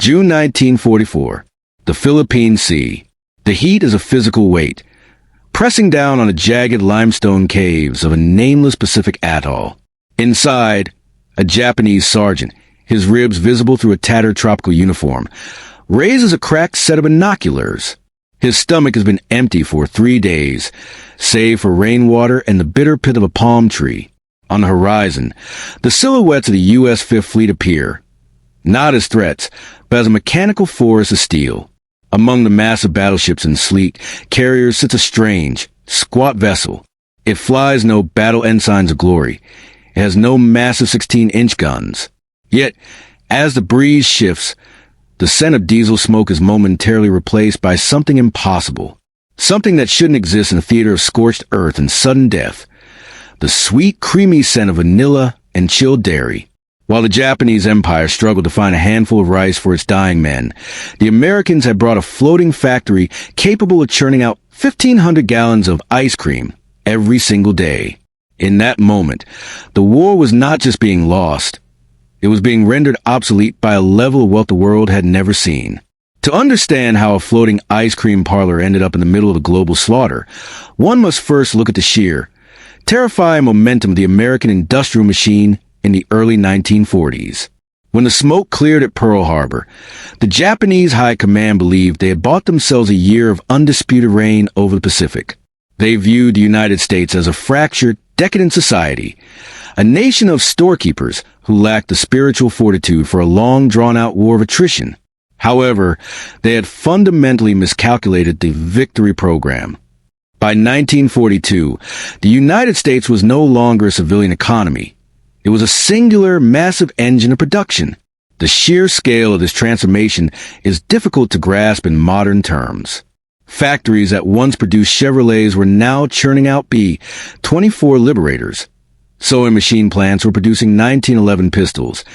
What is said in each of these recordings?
June 1944. The Philippine Sea. The heat is a physical weight, pressing down on the jagged limestone caves of a nameless Pacific atoll. Inside, a Japanese sergeant, his ribs visible through a tattered tropical uniform, raises a cracked set of binoculars. His stomach has been empty for 3 days, save for rainwater and the bitter pit of a palm tree. On the horizon, the silhouettes of the U.S. Fifth Fleet appear, not as threats, but as a mechanical forest of steel. Among the massive battleships and sleek carriers sits a strange, squat vessel. It flies no battle ensigns of glory. It has no massive 16-inch guns. Yet, as the breeze shifts, the scent of diesel smoke is momentarily replaced by something impossible. Something that shouldn't exist in a theater of scorched earth and sudden death. The sweet, creamy scent of vanilla and chilled dairy. While the Japanese Empire struggled to find a handful of rice for its dying men, the Americans had brought a floating factory capable of churning out 1,500 gallons of ice cream every single day. In that moment, the war was not just being lost. It was being rendered obsolete by a level of wealth the world had never seen. To understand how a floating ice cream parlor ended up in the middle of the global slaughter, one must first look at the sheer, terrifying momentum of the American industrial machine in the early 1940s. When the smoke cleared at Pearl Harbor, the Japanese High Command believed they had bought themselves a year of undisputed reign over the Pacific. They viewed the United States as a fractured, decadent society, a nation of storekeepers who lacked the spiritual fortitude for a long, drawn-out war of attrition. However, they had fundamentally miscalculated the victory program. By 1942, the United States was no longer a civilian economy. It was a singular, massive engine of production. The sheer scale of this transformation is difficult to grasp in modern terms. Factories that once produced Chevrolets were now churning out B-24 Liberators. Sewing machine plants were producing 1911 pistols,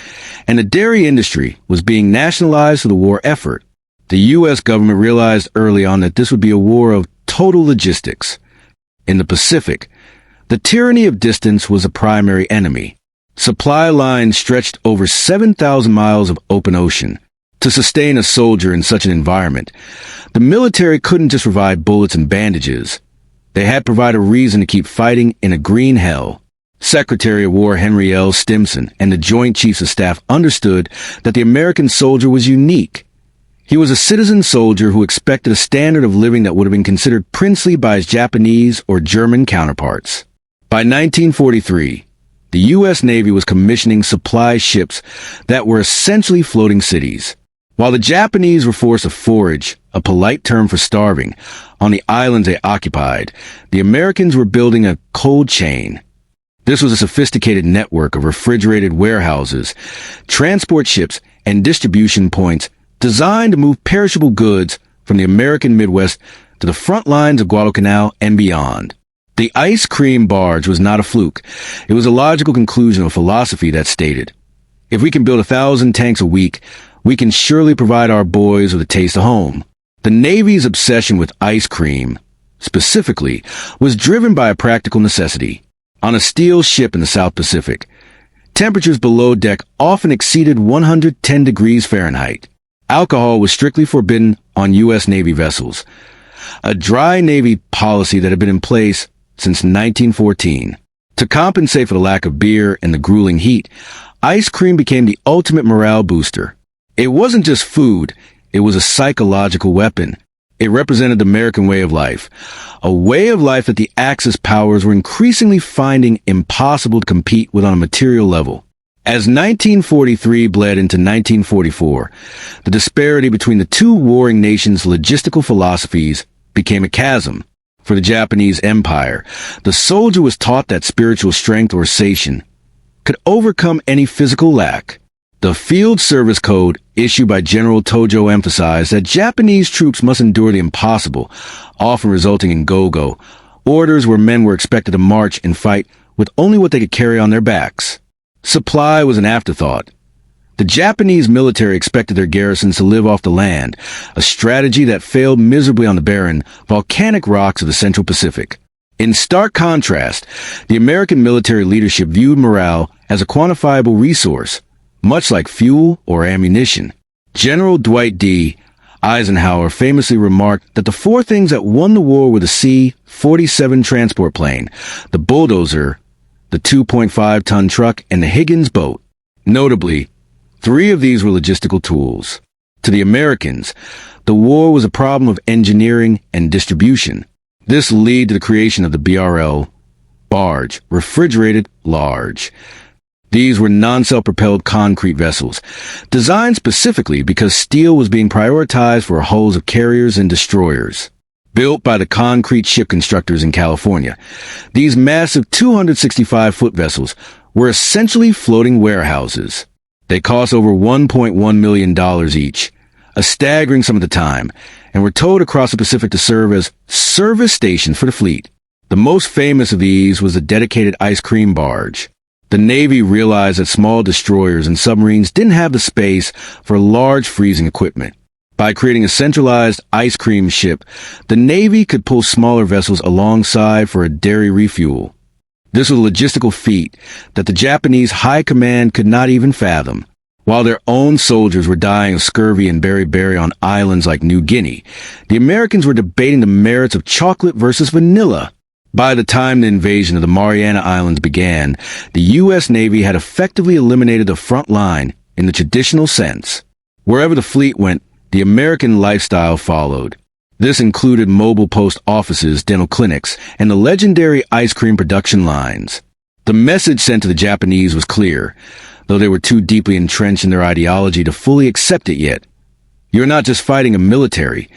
and the dairy industry was being nationalized for the war effort. The U.S. government realized early on that this would be a war of total logistics. In the Pacific, the tyranny of distance was a primary enemy. Supply lines stretched over 7,000 miles of open ocean. To sustain a soldier in such an environment, the military couldn't just provide bullets and bandages. They had to provide a reason to keep fighting in a green hell. Secretary of War Henry L. Stimson and the Joint Chiefs of Staff understood that the American soldier was unique. He was a citizen soldier who expected a standard of living that would have been considered princely by his Japanese or German counterparts. By 1943, the U.S. Navy was commissioning supply ships that were essentially floating cities. While the Japanese were forced to forage, a polite term for starving, on the islands they occupied, the Americans were building a cold chain. This was a sophisticated network of refrigerated warehouses, transport ships, and distribution points designed to move perishable goods from the American Midwest to the front lines of Guadalcanal and beyond. The ice cream barge was not a fluke. It was a logical conclusion of a philosophy that stated, if we can build 1,000 tanks a week, we can surely provide our boys with a taste of home. The Navy's obsession with ice cream, specifically, was driven by a practical necessity. On a steel ship in the South Pacific, temperatures below deck often exceeded 110 degrees Fahrenheit. Alcohol was strictly forbidden on U.S. Navy vessels, a dry Navy policy that had been in place since 1914. To compensate for the lack of beer and the grueling heat, ice cream became the ultimate morale booster. It wasn't just food, it was a psychological weapon. It represented the American way of life, a way of life that the Axis powers were increasingly finding impossible to compete with on a material level. As 1943 bled into 1944, the disparity between the two warring nations' logistical philosophies became a chasm. For the Japanese Empire, the soldier was taught that spiritual strength or sation could overcome any physical lack. The Field Service Code issued by General Tojo emphasized that Japanese troops must endure the impossible, often resulting in go-go, orders where men were expected to march and fight with only what they could carry on their backs. Supply was an afterthought. The Japanese military expected their garrisons to live off the land, a strategy that failed miserably on the barren, volcanic rocks of the Central Pacific. In stark contrast, the American military leadership viewed morale as a quantifiable resource, much like fuel or ammunition. General Dwight D. Eisenhower famously remarked that the four things that won the war were the C-47 transport plane, the bulldozer, the 2.5-ton truck, and the Higgins boat. Notably, three of these were logistical tools. To the Americans, the war was a problem of engineering and distribution. This led to the creation of the BRL, barge, refrigerated large. These were non-self-propelled concrete vessels, designed specifically because steel was being prioritized for hulls of carriers and destroyers. Built by the concrete ship constructors in California, these massive 265-foot vessels were essentially floating warehouses. They cost over $1.1 million each, a staggering sum at the time, and were towed across the Pacific to serve as service stations for the fleet. The most famous of these was the dedicated ice cream barge. The Navy realized that small destroyers and submarines didn't have the space for large freezing equipment. By creating a centralized ice cream ship, the Navy could pull smaller vessels alongside for a dairy refuel. This was a logistical feat that the Japanese high command could not even fathom. While their own soldiers were dying of scurvy and beriberi on islands like New Guinea, the Americans were debating the merits of chocolate versus vanilla. By the time the invasion of the Mariana Islands began, the U.S. Navy had effectively eliminated the front line in the traditional sense. Wherever the fleet went, the American lifestyle followed. This included mobile post offices, dental clinics, and the legendary ice cream production lines. The message sent to the Japanese was clear, though they were too deeply entrenched in their ideology to fully accept it yet. You're not just fighting a military.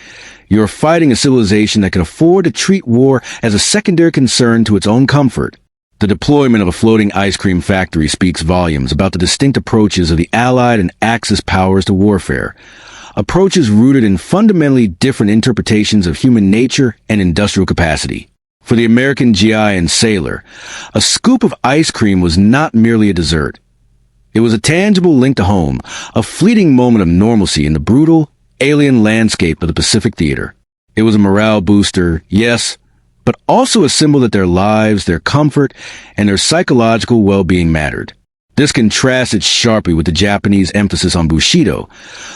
You're fighting a civilization that can afford to treat war as a secondary concern to its own comfort. The deployment of a floating ice cream factory speaks volumes about the distinct approaches of the Allied and Axis powers to warfare. Approaches rooted in fundamentally different interpretations of human nature and industrial capacity. For the American GI and sailor, a scoop of ice cream was not merely a dessert. It was a tangible link to home, a fleeting moment of normalcy in the brutal, alien landscape of the Pacific Theater. It was a morale booster, yes, but also a symbol that their lives, their comfort, and their psychological well-being mattered. This contrasted sharply with the Japanese emphasis on Bushido,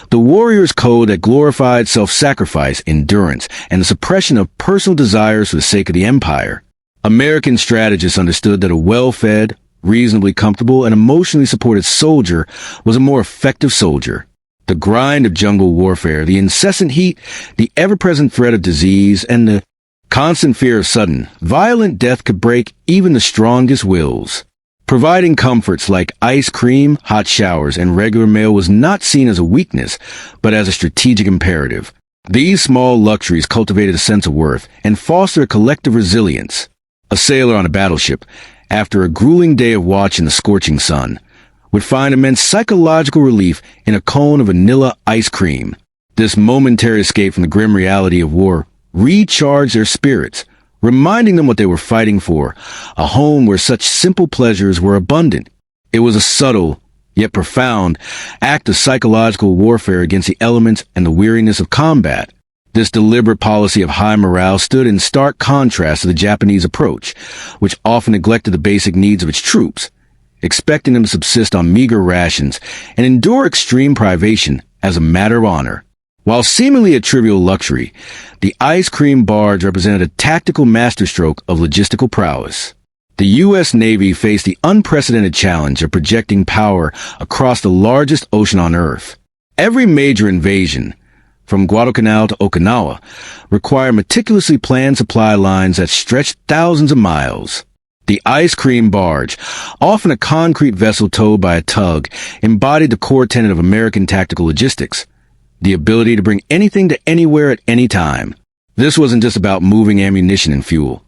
the warrior's code that glorified self-sacrifice, endurance, and the suppression of personal desires for the sake of the empire. American strategists understood that a well-fed, reasonably comfortable, and emotionally supported soldier was a more effective soldier. The grind of jungle warfare, the incessant heat, the ever-present threat of disease, and the constant fear of sudden, violent death could break even the strongest wills. Providing comforts like ice cream, hot showers, and regular mail was not seen as a weakness, but as a strategic imperative. These small luxuries cultivated a sense of worth and fostered a collective resilience. A sailor on a battleship, after a grueling day of watch in the scorching sun, would find immense psychological relief in a cone of vanilla ice cream. This momentary escape from the grim reality of war recharged their spirits, reminding them what they were fighting for, a home where such simple pleasures were abundant. It was a subtle, yet profound, act of psychological warfare against the elements and the weariness of combat. This deliberate policy of high morale stood in stark contrast to the Japanese approach, which often neglected the basic needs of its troops, expecting them to subsist on meager rations and endure extreme privation as a matter of honor. While seemingly a trivial luxury, the ice cream barge represented a tactical masterstroke of logistical prowess. The U.S. Navy faced the unprecedented challenge of projecting power across the largest ocean on Earth. Every major invasion, from Guadalcanal to Okinawa, required meticulously planned supply lines that stretched thousands of miles. The ice cream barge, often a concrete vessel towed by a tug, embodied the core tenet of American tactical logistics, the ability to bring anything to anywhere at any time. This wasn't just about moving ammunition and fuel.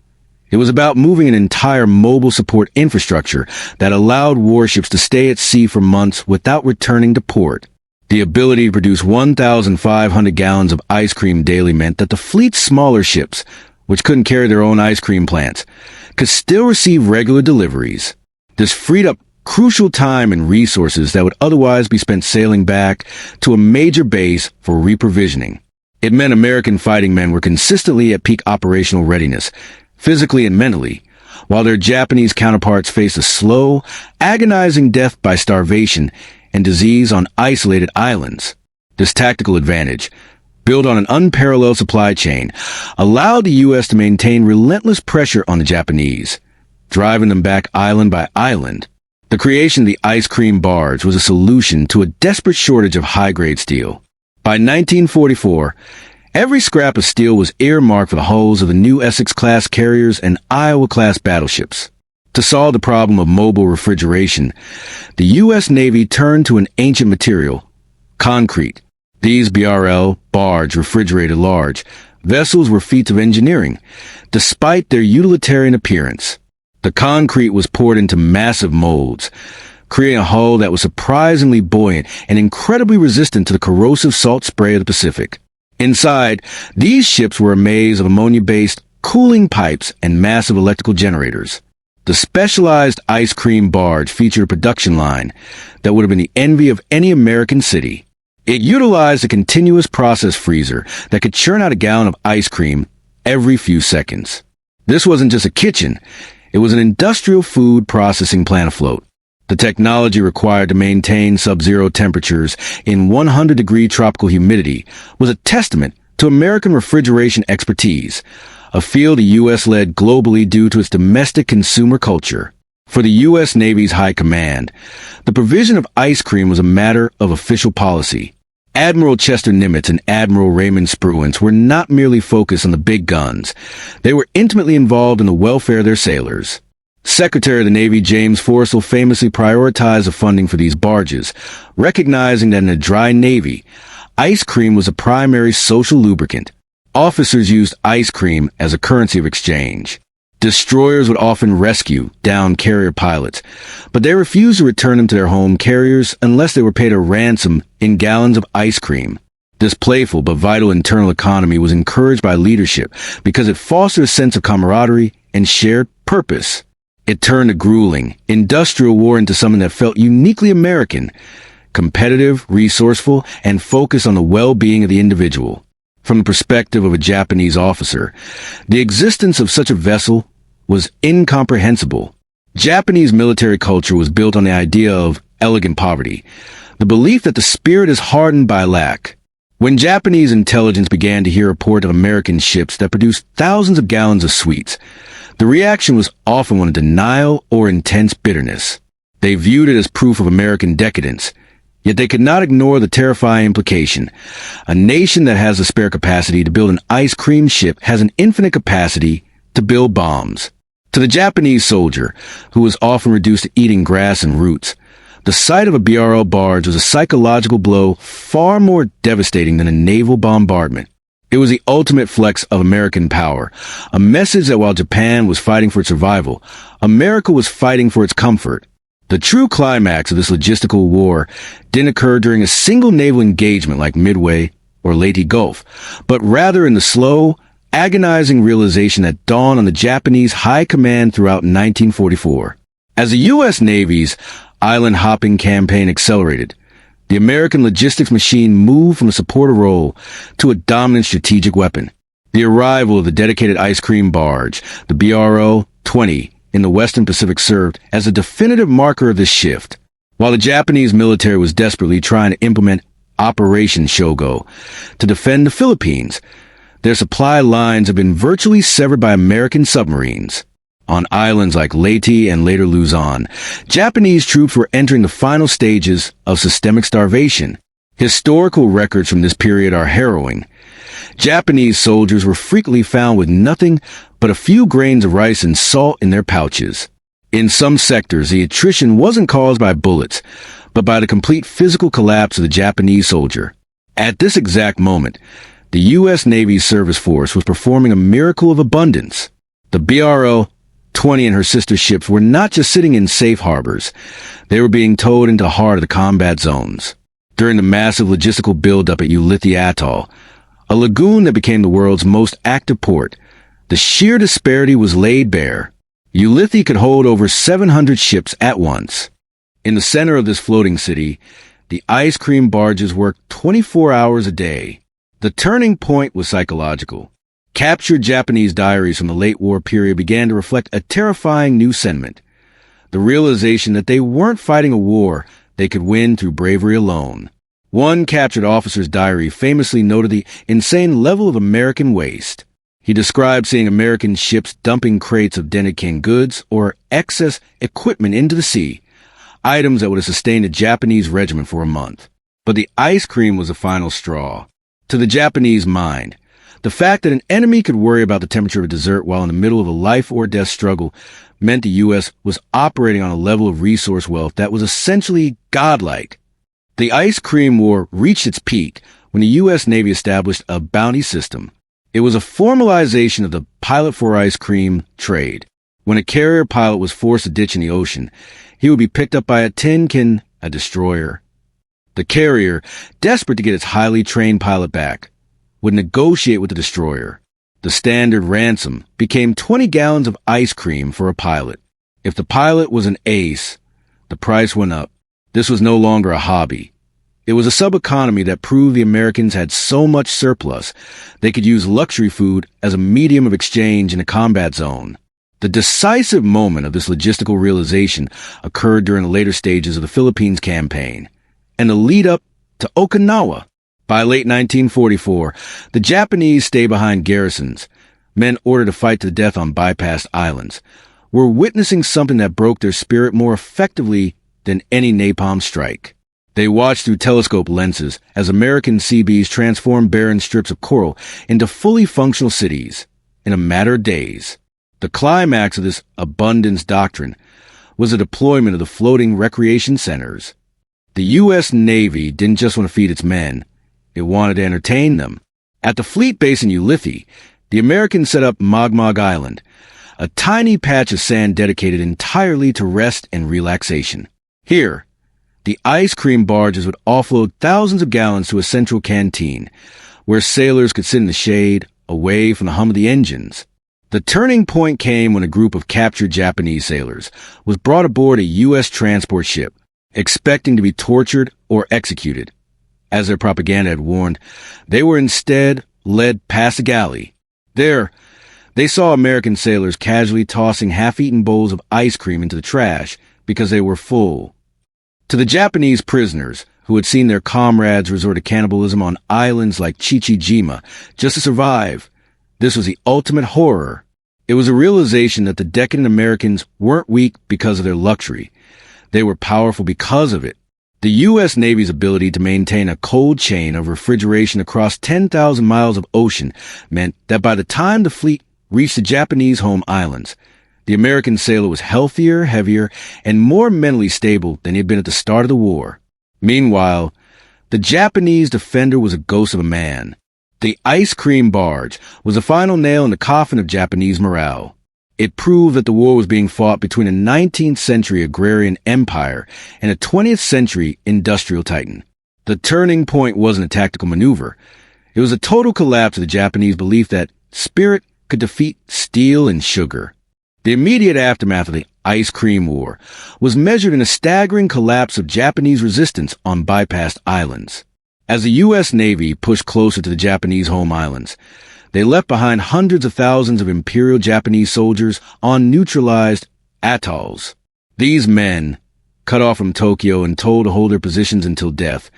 It was about moving an entire mobile support infrastructure that allowed warships to stay at sea for months without returning to port. The ability to produce 1,500 gallons of ice cream daily meant that the fleet's smaller ships, which couldn't carry their own ice cream plants, could still receive regular deliveries. This freed up crucial time and resources that would otherwise be spent sailing back to a major base for reprovisioning. It meant American fighting men were consistently at peak operational readiness, physically and mentally, while their Japanese counterparts faced a slow, agonizing death by starvation and disease on isolated islands. This tactical advantage, built on an unparalleled supply chain, allowed the U.S. to maintain relentless pressure on the Japanese, driving them back island by island. The creation of the ice cream barge was a solution to a desperate shortage of high-grade steel. By 1944, every scrap of steel was earmarked for the hulls of the new Essex-class carriers and Iowa-class battleships. To solve the problem of mobile refrigeration, the U.S. Navy turned to an ancient material, concrete. These BRL, barge, refrigerated large, vessels were feats of engineering, despite their utilitarian appearance. The concrete was poured into massive molds, creating a hull that was surprisingly buoyant and incredibly resistant to the corrosive salt spray of the Pacific. Inside, these ships were a maze of ammonia-based cooling pipes and massive electrical generators. The specialized ice cream barge featured a production line that would have been the envy of any American city. It utilized a continuous process freezer that could churn out a gallon of ice cream every few seconds. This wasn't just a kitchen. It was an industrial food processing plant afloat. The technology required to maintain sub-zero temperatures in 100-degree tropical humidity was a testament to American refrigeration expertise, a field the U.S. led globally due to its domestic consumer culture. For the U.S. Navy's high command, the provision of ice cream was a matter of official policy. Admiral Chester Nimitz and Admiral Raymond Spruance were not merely focused on the big guns. They were intimately involved in the welfare of their sailors. Secretary of the Navy James Forrestal famously prioritized the funding for these barges, recognizing that in a dry Navy, ice cream was a primary social lubricant. Officers used ice cream as a currency of exchange. Destroyers would often rescue downed carrier pilots, but they refused to return them to their home carriers unless they were paid a ransom in gallons of ice cream. This playful but vital internal economy was encouraged by leadership because it fostered a sense of camaraderie and shared purpose. It turned a grueling, industrial war into something that felt uniquely American, competitive, resourceful, and focused on the well-being of the individual. From the perspective of a Japanese officer, the existence of such a vessel was incomprehensible. Japanese military culture was built on the idea of elegant poverty, the belief that the spirit is hardened by lack. When Japanese intelligence began to hear reports of American ships that produced thousands of gallons of sweets, the reaction was often one of denial or intense bitterness. They viewed it as proof of American decadence. Yet they could not ignore the terrifying implication. A nation that has the spare capacity to build an ice cream ship has an infinite capacity to build bombs. To the Japanese soldier, who was often reduced to eating grass and roots, the sight of a BRL barge was a psychological blow far more devastating than a naval bombardment. It was the ultimate flex of American power, a message that while Japan was fighting for its survival, America was fighting for its comfort. The true climax of this logistical war didn't occur during a single naval engagement like Midway or Leyte Gulf, but rather in the slow, agonizing realization that dawned on the Japanese high command throughout 1944. As the U.S. Navy's island-hopping campaign accelerated, the American logistics machine moved from a supporter role to a dominant strategic weapon. The arrival of the dedicated ice cream barge, the BRO-20, in the Western Pacific served as a definitive marker of this shift. While the Japanese military was desperately trying to implement Operation Shogo to defend the Philippines, their supply lines have been virtually severed by American submarines. On islands like Leyte and later Luzon, Japanese troops were entering the final stages of systemic starvation. Historical records from this period are harrowing. Japanese soldiers were frequently found with nothing but a few grains of rice and salt in their pouches. In some sectors, the attrition wasn't caused by bullets, but by the complete physical collapse of the Japanese soldier. At this exact moment, the U.S. Navy's service force was performing a miracle of abundance. The BRO-20 and her sister ships were not just sitting in safe harbors. They were being towed into the heart of the combat zones. During the massive logistical buildup at Ulithi Atoll, a lagoon that became the world's most active port, the sheer disparity was laid bare. Ulithi could hold over 700 ships at once. In the center of this floating city, the ice cream barges worked 24 hours a day. The turning point was psychological. Captured Japanese diaries from the late war period began to reflect a terrifying new sentiment. The realization that they weren't fighting a war they could win through bravery alone. One captured officer's diary famously noted the insane level of American waste. He described seeing American ships dumping crates of dented canned goods or excess equipment into the sea, items that would have sustained a Japanese regiment for a month. But the ice cream was the final straw. To the Japanese mind, the fact that an enemy could worry about the temperature of a dessert while in the middle of a life-or-death struggle meant the U.S. was operating on a level of resource wealth that was essentially godlike. The ice cream war reached its peak when the U.S. Navy established a bounty system. It was a formalization of the pilot for ice cream trade. When a carrier pilot was forced to ditch in the ocean, he would be picked up by a tin-can, a destroyer. The carrier, desperate to get its highly trained pilot back, would negotiate with the destroyer. The standard ransom became 20 gallons of ice cream for a pilot. If the pilot was an ace, the price went up. This was no longer a hobby. It was a sub-economy that proved the Americans had so much surplus they could use luxury food as a medium of exchange in a combat zone. The decisive moment of this logistical realization occurred during the later stages of the Philippines campaign and the lead-up to Okinawa. By late 1944, the Japanese stay-behind garrisons, men ordered to fight to the death on bypassed islands, were witnessing something that broke their spirit more effectively than any napalm strike. They watched through telescope lenses as American Seabees transformed barren strips of coral into fully functional cities in a matter of days. The climax of this abundance doctrine was the deployment of the floating recreation centers. The U.S. Navy didn't just want to feed its men, it wanted to entertain them. At the fleet base in Ulithi, the Americans set up Mogmog Island, a tiny patch of sand dedicated entirely to rest and relaxation. Here, the ice cream barges would offload thousands of gallons to a central canteen, where sailors could sit in the shade, away from the hum of the engines. The turning point came when a group of captured Japanese sailors was brought aboard a U.S. transport ship, expecting to be tortured or executed. As their propaganda had warned, they were instead led past a galley. There, they saw American sailors casually tossing half-eaten bowls of ice cream into the trash because they were full. To the Japanese prisoners, who had seen their comrades resort to cannibalism on islands like Chichijima just to survive, this was the ultimate horror. It was a realization that the decadent Americans weren't weak because of their luxury. They were powerful because of it. The U.S. Navy's ability to maintain a cold chain of refrigeration across 10,000 miles of ocean meant that by the time the fleet reached the Japanese home islands, the American sailor was healthier, heavier, and more mentally stable than he had been at the start of the war. Meanwhile, the Japanese defender was a ghost of a man. The ice cream barge was the final nail in the coffin of Japanese morale. It proved that the war was being fought between a 19th century agrarian empire and a 20th century industrial titan. The turning point wasn't a tactical maneuver. It was a total collapse of the Japanese belief that spirit could defeat steel and sugar. The immediate aftermath of the Ice Cream War was measured in a staggering collapse of Japanese resistance on bypassed islands. As the U.S. Navy pushed closer to the Japanese home islands, they left behind hundreds of thousands of Imperial Japanese soldiers on neutralized atolls. These men, cut off from Tokyo and told to hold their positions until death,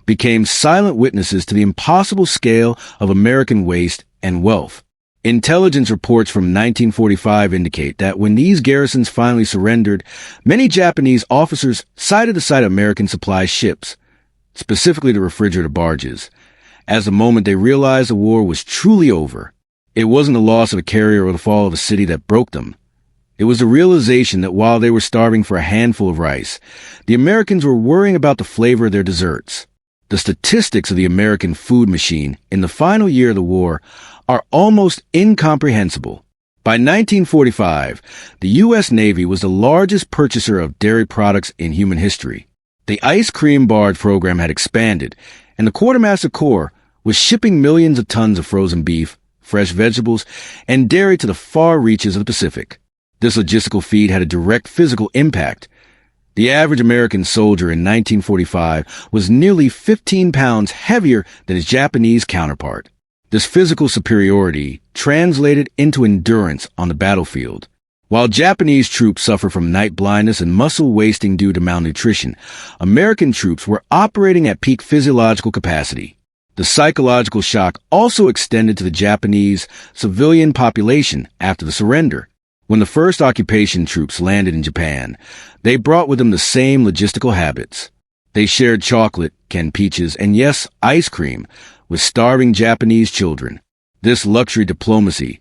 became silent witnesses to the impossible scale of American waste and wealth. Intelligence reports from 1945 indicate that when these garrisons finally surrendered, many Japanese officers cited the sight of American supply ships, specifically the refrigerator barges, as the moment they realized the war was truly over. It wasn't the loss of a carrier or the fall of a city that broke them. It was the realization that while they were starving for a handful of rice, the Americans were worrying about the flavor of their desserts. The statistics of the American food machine in the final year of the war are almost incomprehensible. By 1945, the U.S. Navy was the largest purchaser of dairy products in human history. The ice cream barge program had expanded, and the Quartermaster Corps was shipping millions of tons of frozen beef, fresh vegetables, and dairy to the far reaches of the Pacific. This logistical feed had a direct physical impact. The average American soldier in 1945 was nearly 15 pounds heavier than his Japanese counterpart. This physical superiority translated into endurance on the battlefield. While Japanese troops suffer from night blindness and muscle wasting due to malnutrition, American troops were operating at peak physiological capacity. The psychological shock also extended to the Japanese civilian population after the surrender. When the first occupation troops landed in Japan, they brought with them the same logistical habits. They shared chocolate, canned peaches, and yes, ice cream with starving Japanese children. This luxury diplomacy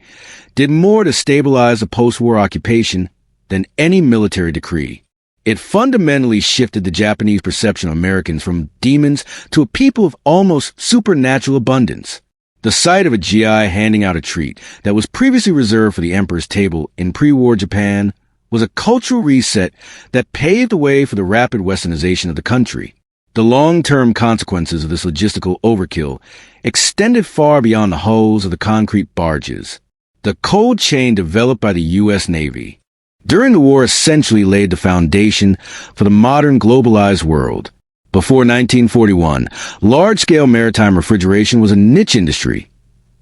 did more to stabilize the post-war occupation than any military decree. It fundamentally shifted the Japanese perception of Americans from demons to a people of almost supernatural abundance. The sight of a GI handing out a treat that was previously reserved for the emperor's table in pre-war Japan was a cultural reset that paved the way for the rapid westernization of the country. The long-term consequences of this logistical overkill extended far beyond the hulls of the concrete barges. The cold chain developed by the U.S. Navy during the war essentially laid the foundation for the modern globalized world. Before 1941, large-scale maritime refrigeration was a niche industry.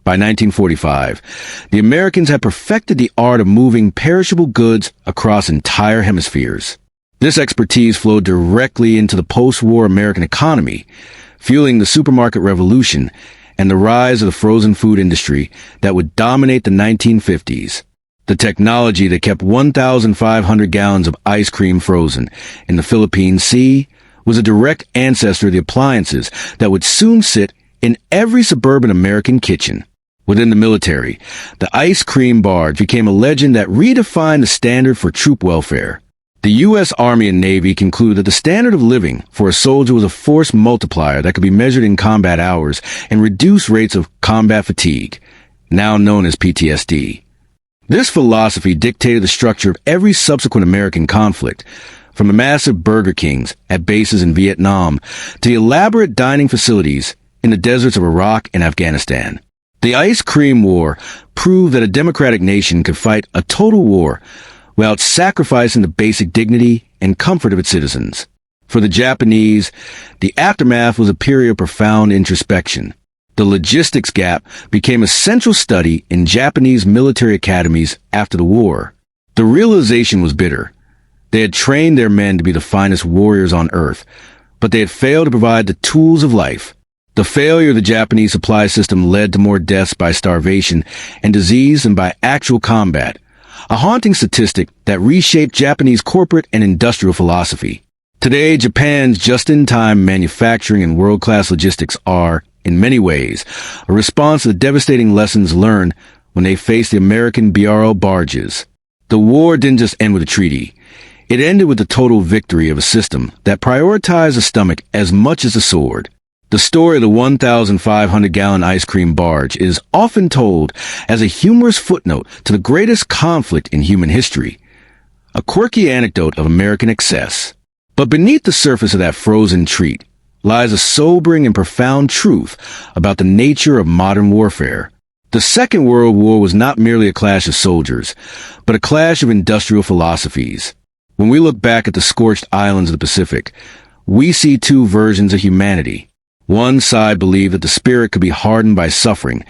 By 1945, the Americans had perfected the art of moving perishable goods across entire hemispheres. This expertise flowed directly into the post-war American economy, fueling the supermarket revolution and the rise of the frozen food industry that would dominate the 1950s. The technology that kept 1,500 gallons of ice cream frozen in the Philippine Sea was a direct ancestor of the appliances that would soon sit in every suburban American kitchen. Within the military, the ice cream barge became a legend that redefined the standard for troop welfare. The U.S. Army and Navy concluded that the standard of living for a soldier was a force multiplier that could be measured in combat hours and reduce rates of combat fatigue, now known as PTSD. This philosophy dictated the structure of every subsequent American conflict, from the massive Burger Kings at bases in Vietnam to the elaborate dining facilities in the deserts of Iraq and Afghanistan. The Ice Cream War proved that a democratic nation could fight a total war without sacrificing the basic dignity and comfort of its citizens. For the Japanese, the aftermath was a period of profound introspection. The logistics gap became a central study in Japanese military academies after the war. The realization was bitter. They had trained their men to be the finest warriors on earth, but they had failed to provide the tools of life. The failure of the Japanese supply system led to more deaths by starvation and disease than by actual combat, a haunting statistic that reshaped Japanese corporate and industrial philosophy. Today, Japan's just-in-time manufacturing and world-class logistics are, in many ways, a response to the devastating lessons learned when they faced the American BRL barges. The war didn't just end with a treaty. It ended with the total victory of a system that prioritized the stomach as much as the sword. The story of the 1,500-gallon ice cream barge is often told as a humorous footnote to the greatest conflict in human history, a quirky anecdote of American excess. But beneath the surface of that frozen treat lies a sobering and profound truth about the nature of modern warfare. The Second World War was not merely a clash of soldiers, but a clash of industrial philosophies. When we look back at the scorched islands of the Pacific, we see two versions of humanity. One side believed that the spirit could be hardened by suffering,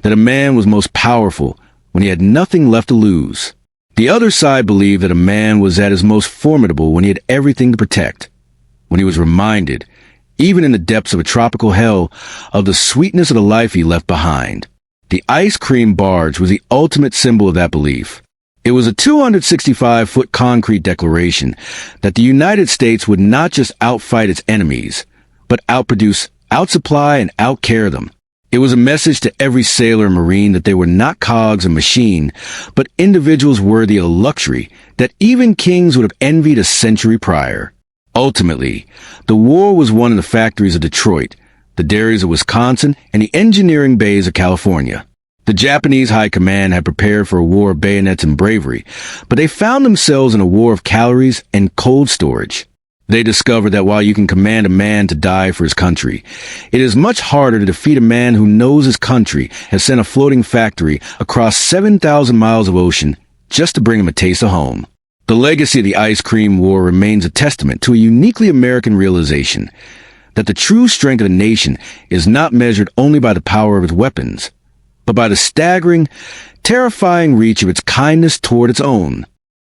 that a man was most powerful when he had nothing left to lose. The other side believed that a man was at his most formidable when he had everything to protect, when he was reminded, even in the depths of a tropical hell, of the sweetness of the life he left behind. The ice cream barge was the ultimate symbol of that belief. It was a 265-foot concrete declaration that the United States would not just outfight its enemies, but outproduce, outsupply, and outcare them. It was a message to every sailor and marine that they were not cogs in a machine, but individuals worthy of a luxury that even kings would have envied a century prior. Ultimately, the war was won in the factories of Detroit, the dairies of Wisconsin, and the engineering bays of California. The Japanese High Command had prepared for a war of bayonets and bravery, but they found themselves in a war of calories and cold storage. They discovered that while you can command a man to die for his country, it is much harder to defeat a man who knows his country has sent a floating factory across 7,000 miles of ocean just to bring him a taste of home. The legacy of the Ice Cream War remains a testament to a uniquely American realization that the true strength of a nation is not measured only by the power of its weapons, but by the staggering, terrifying reach of its kindness toward its own.